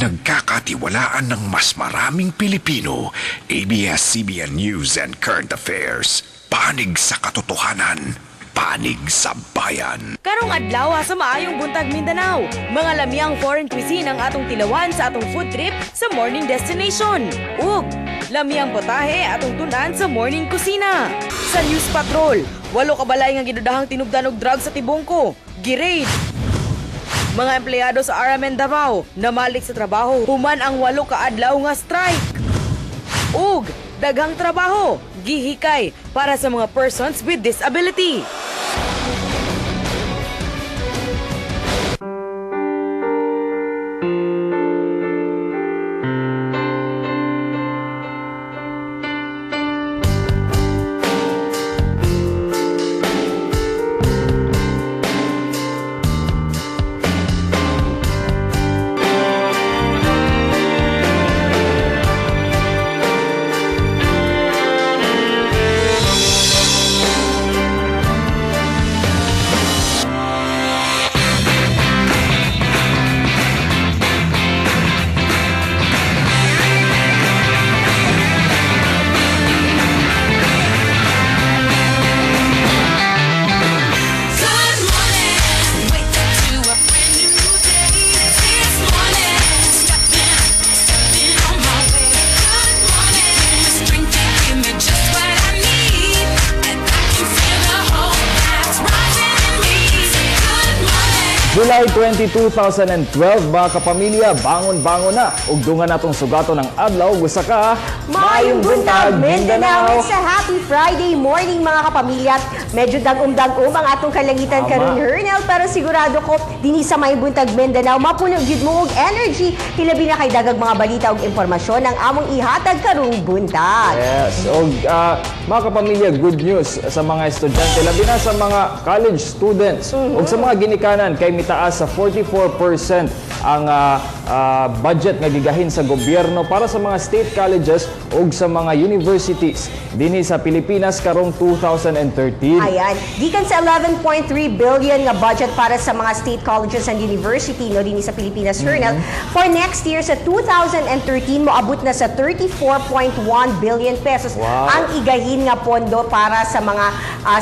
Pinagkakatiwalaan ng mas maraming Pilipino, ABS-CBN News and Current Affairs. Panig sa katotohanan, panig sa bayan. Karong adlaw sa maayong buntag Mindanao. Mga lamyang foreign cuisine ang atong tilawan sa atong food trip sa morning destination. Ug lamyang potahe atong tunan sa morning kusina. Sa News Patrol, 8 ka balay nga gidudahang tinubdan og drugs sa Tibungko. Giraid. Mga empleyado sa RMN Davao namalik sa trabaho human ang 8 ka adlaw nga strike. Ug daghang trabaho gihikay para sa mga persons with disability. July 20, 2012, mga kapamilya, bangon-bangon na. Ugdungan natong sugato ng adlaw, gusa ka. Maayong buntag, Mindanao! Sa happy Friday morning, mga kapamilya. Medyo dagom-dagom ang atong kalangitan karon Hernel, pero sigurado ko, dini sa Maayong buntag, Mindanao, mapuno gyud mo og energy. Hilabi na kay dagag mga balita ug impormasyon ang among ihatag karong buntag. Yes, og mga kapamilya, good news sa mga estudyante, labi na sa mga college students, ug sa mga ginikanan, kay mitaas sa 44% ang budget nga gigahin sa gobyerno para sa mga state colleges ug sa mga universities dinhi sa Pilipinas karong 2013. Ayan, gikan sa 11.3 billion nga budget para sa mga state colleges and university no dinhi sa Pilipinas Hernel. For next year sa 2013 moabot na sa 34.1 billion pesos ang igahin nga pondo para sa mga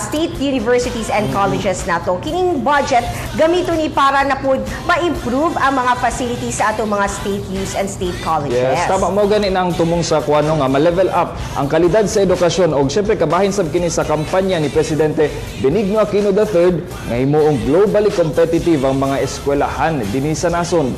state universities and colleges nato. Kining budget gamito ni para na pud ma-improve ang mga facilities sa atong mga state use and state colleges. Yes, tama mo gani nang tumong sa kuano nga ma-level up ang kalidad sa edukasyon og syempre kabahin sab kini sa kampanya ni Presidente Benigno Aquino III nga himuong globally competitive ang mga eskwelahan dinhi sa nasod.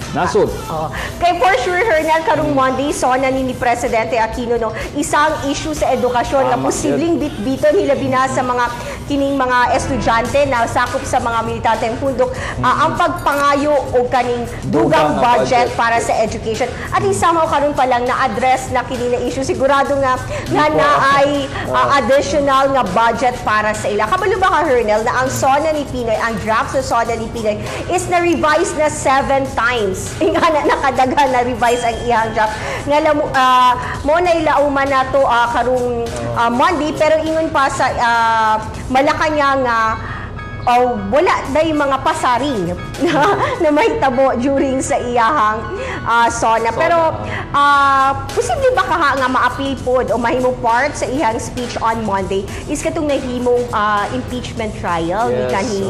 Kay for sure Hernel karong Monday so na ni Presidente Aquino no isang issue sa edukasyon nga posibleng bitbiton hilabi na sa mga kining mga estudyante na sakop sa mga militanteng pundok ang pagpangayo o kaning dugang budget para sa education. At somehow karon pa lang na-address na kini na issue. Sigurado nga na ay additional nga budget para sa ila. Kabalo ba ka, Hernel, na ang SONA ni Pinoy, ang draft sa SONA ni Pinoy is na-revise na 7 times. Nga na nakadaga na-revise ang iyang draft. Nga mo na ilauman na to karong Monday, pero ingon pa sa Malacanang wala na yung mga pasaring na may tabo during sa iyahang SONA. Pero posible ba nga ma-appeal pod o mahimong part sa iyang speech on Monday is katong nahimong impeachment trial ni kanhi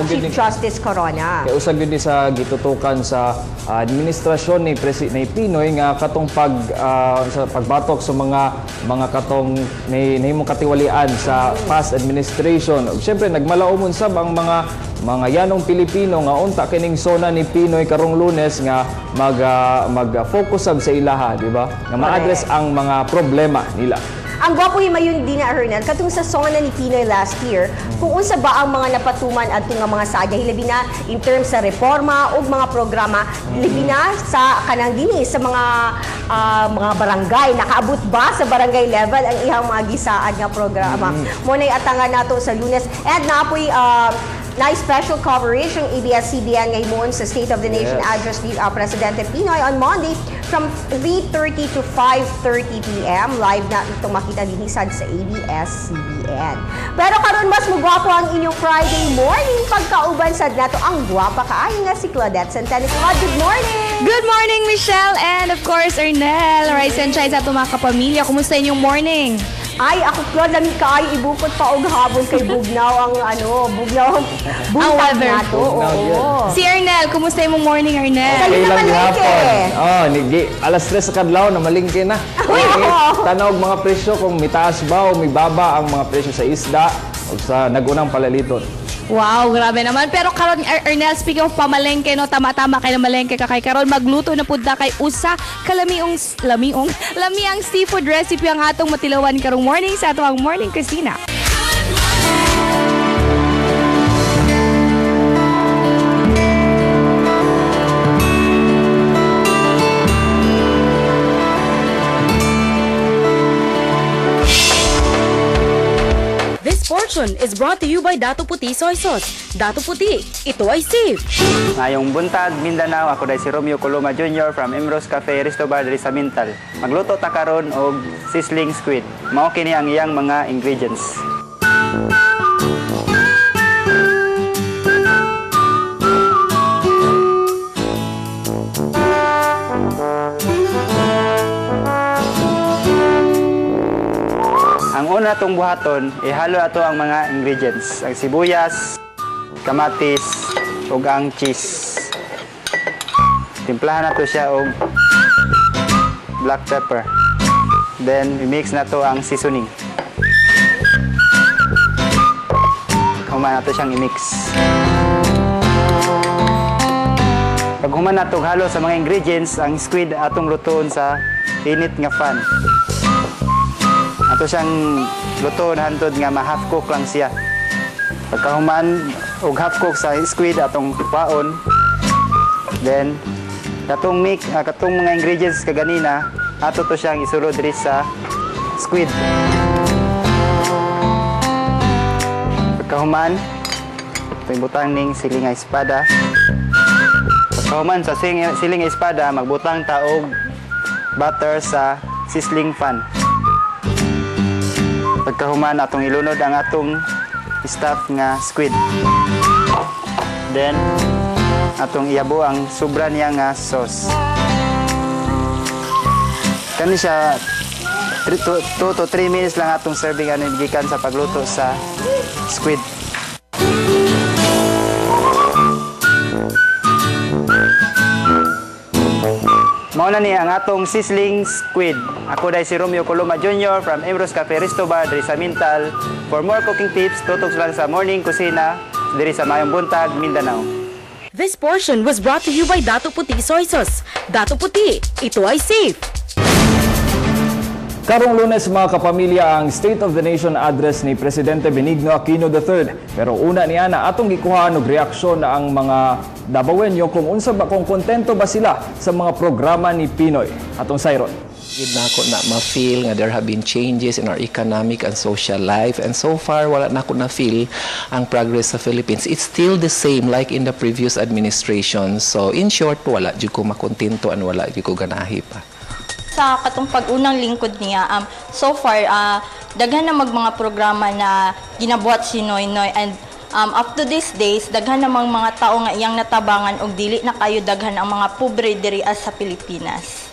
Chief Justice Corona. Kaya usag yun sa gitutukan sa administrasyon ni Pinoy nga katong sa pagbatok sa mga katong nahimong katiwalian sa past administration. Siyempre nagmalaumon sa ang mga yanong Pilipino nga unta kining SONA ni Pinoy karong Lunes nga mag-focus sa ilaha, di ba? Nga ma-address ang mga problema nila. Ang gwapo himayon din na Hernel katong sa SONA ni Pinoy last year kung unsa ba ang mga napatuman adto nga mga sadya hilabi na in terms sa reforma ug mga programa hilabi na sa kanang dinhi sa mga barangay nakaabot ba sa barangay level ang ihang mga gisaad nga programa. Mo nay atangan nato sa Lunes and naapoy special coverage ng ABS-CBN ngayon sa State of the Nation address ni Presidente Pinoy on Monday from 3:30 to 5:30 p.m. Live na itong makita din sa ABS-CBN. Pero karon mas mugwapo ang inyong Friday morning pagkauban sad nato ang gwapa kaayo nga si Claudette Centeno. Good morning! Good morning, Michelle, and of course, Ernel. Rise and shine sa ato mga kapamilya. Kumusta inyong morning? Ay, ako Claude, lami ka ay ibukod pa og hapon kay Bugnaw ang Bugnaw Ang weather. nato. Bugnaw, Oo. Si Ernel, kumusta imong morning, Ernel? Okay lang Namalengke. gihapon. Oh, nigi alas 3 sa kadlaw na malingki na. Uy, oo. Tanaw mga presyo kung mitaas ba o may baba ang mga presyo sa isda o sa nagunang palaliton. Wow, grabe naman. Pero karon Ernel, speaking of pamalengke, no, tama-tama kay na malengke ka kay karon magluto na pud kay usa lamiang seafood recipe ang atong matilawan karong morning sa atong morning kusina. This portion is brought to you by Dato Puti Soy Sauce. Dato Puti, ito ay safe. Ngayong buntag, Mindanao, ako dahil si Romeo Coloma Jr. from Emros Cafe Resto Bar diri sa Mintal. Magluto ta karon og sizzling squid. Mao kini ang iyang mga ingredients. Ang una tong buhaton, ihalo ato ang mga ingredients. Ang sibuyas, kamatis, ug ang cheese. Timplahan nato siya og black pepper. Then i-mix nato ang seasoning. Human nato siyang i-mix. Pag human nato halo sa mga ingredients, ang squid atong lutoon sa init nga pan. Ato siyang lutoon hantod nga ma-half cook lang siya. Pagkahuman og half cook sa squid atong paon, then katong mga ingredients kaganina ato to siyang isulod diri sa squid. Pagkahuman butang ning siling nga espada. Pagkahuman sa siling nga espada magbutang ta og butter sa sizzling pan. Pagkahuman atong ilunod ang atong stuff nga squid. Then atong iyabo ang sobra niya nga sauce. Kani siya 2 to 3 minutes lang atong serving ano gikan sa pagluto sa squid. Mao na ni ang atong sizzling squid. Ako dahil si Romeo Coloma Jr. from Emros Cafe Resto Bar diri sa Mintal. For more cooking tips, tutok lang sa Morning Kusina diri sa Mayong Buntag, Mindanao. This portion was brought to you by Dato Puti Soy Sauce. Dato Puti, ito ay safe. Karong Lunes mga kapamilya ang State of the Nation address ni Presidente Benigno Aquino III. Pero una niya na atong gikuhaan og reaksyon na ang mga Dabawenyo kung unsa ba kung kontento ba sila sa mga programa ni Pinoy. Atong sayron. Gid na ako na ma-feel nga there have been changes in our economic and social life, and so far wala na ako na-feel ang progress sa Philippines. It's still the same like in the previous administration. So in short, wala jud ko makontento and wala jud ko ganahi pa. Sa katong pag-unang lingkod niya, so far, daghan na mga programa na ginabuhat si Noynoy, and up to these days, daghan namang mga tao nga iyang natabangan og dili na kayo daghan ang mga pobre diri sa Pilipinas.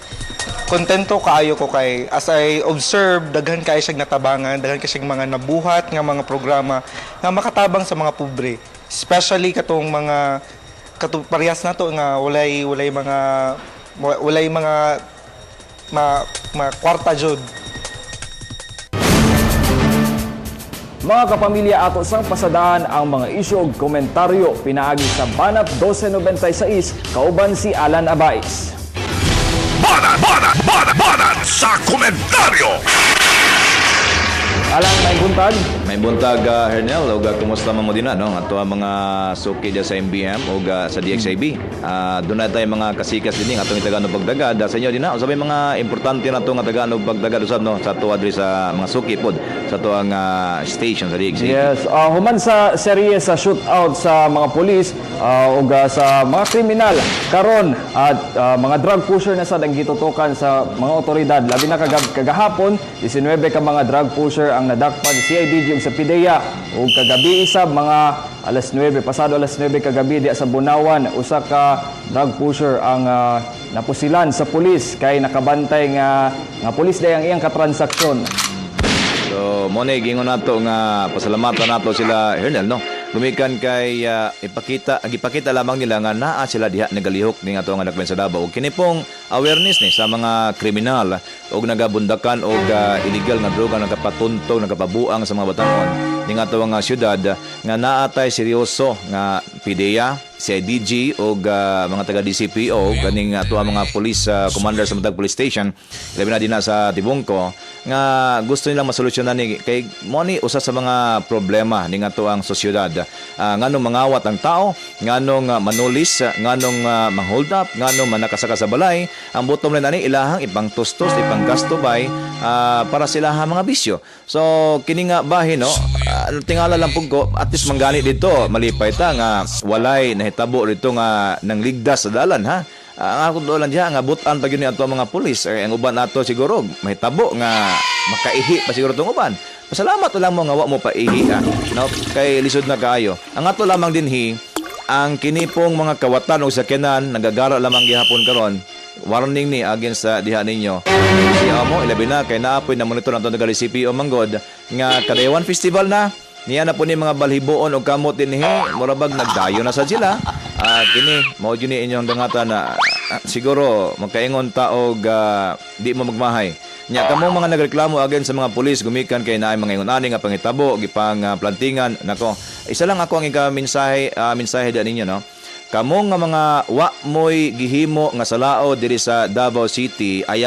Kontento kaayo ko kay as I observe daghan kay siyang natabangan, daghan kay siyang mga nabuhat nga mga programa nga makatabang sa mga pobre, especially katong mga parehas nato nga walay mga kwarta jud. Mga kapamilya, ato sang pasadahan ang mga isyu ug komentaryo pinaagi sa Banat 1296 kauban si Alan Abais. Banat sa komentaryo! Alan, may buntag. May buntag, Hernel, o kumusta mo din na, no? Ato ang mga suki dyan sa MBM o sa DXIB. Doon na tayo mga kasikas din atong Tagalog pagdagad sa inyo din na. Sabi mga importante na itong Tagalog pagdagad usab, no? Sa tuwa diri sa mga suki pod sa tuwang station sa DXIB. Yes, human sa serye sa shootout sa mga polis o sa mga kriminal karon at mga drug pusher na sad ang gitutukan sa mga otoridad. Labi na kagahapon, 19 ka mga drug pusher ang nadakpan sa CIDG ug sa PIDEA ug kagabi isab mga pasado alas 9 kagabi di sa Bunawan usa ka drug pusher ang napusilan sa pulis kay nakabantay nga pulis dayang iyang katransaksyon. So, mo ni gingon nato nga pasalamatan nato sila Hernel, no? Gumikan kay ipakita lamang nila nga naa sila diha nagalihok ni ato nga dakmen sa Davao. Ug kini pong awareness ni sa mga kriminal og nagabundakan og illegal nga droga nagapatuntog nagapabuang sa mga batangon ning ato nga syudad nga naa tay seryoso nga PDEA, CIDG og mga taga DCPO kaning ato mga police commander sa matag police station labi na dinha sa Tibungko nga gusto nilang masolusyonan ni kay mo ni usa sa mga problema ning ato ang sosyedad. Nganong mangawat ang tao, nganong manulis, nganong mang-hold up, nganong manakasaka sa balay, ang bottom line ani ilahang ipangtustos, ipanggasto bay para sila ha mga bisyo. So kini nga bahin no, tingala lang pug ko at least manggani dito malipay ta nga walay nahitabo dito nga nang ligdas sa dalan ha. Ang ako doon diha nga butan pag yun ato mga pulis ang uban nato siguro mahitabo nga makaihi pa siguro tong uban. Pasalamat lang mo nga wa mo paihi no kay lisod na kaayo. Ang ato lamang dinhi ang kinipong mga kawatan o sakyanan nagagara lamang gihapon karon. Warning ni against sa diha ninyo. Siya mo ilabi na kay naapoy na monitor nato taga CPO manggod nga Kadayawan Festival na. Niya na po ni mga balhiboon o kamot dinhi murabag nagdayo na sa sila. Kini mao gyud ni inyong dangatan na siguro magkaingon ta og di mo magmahay. Nya kamo mga nagreklamo again sa mga pulis gumikan kay naay mga ingon ani nga pangitabo gipang plantingan nako. Isa lang ako ang mensahe da ninyo no. Kamo nga mga wa moy gihimo nga salao diri sa Davao City ayaw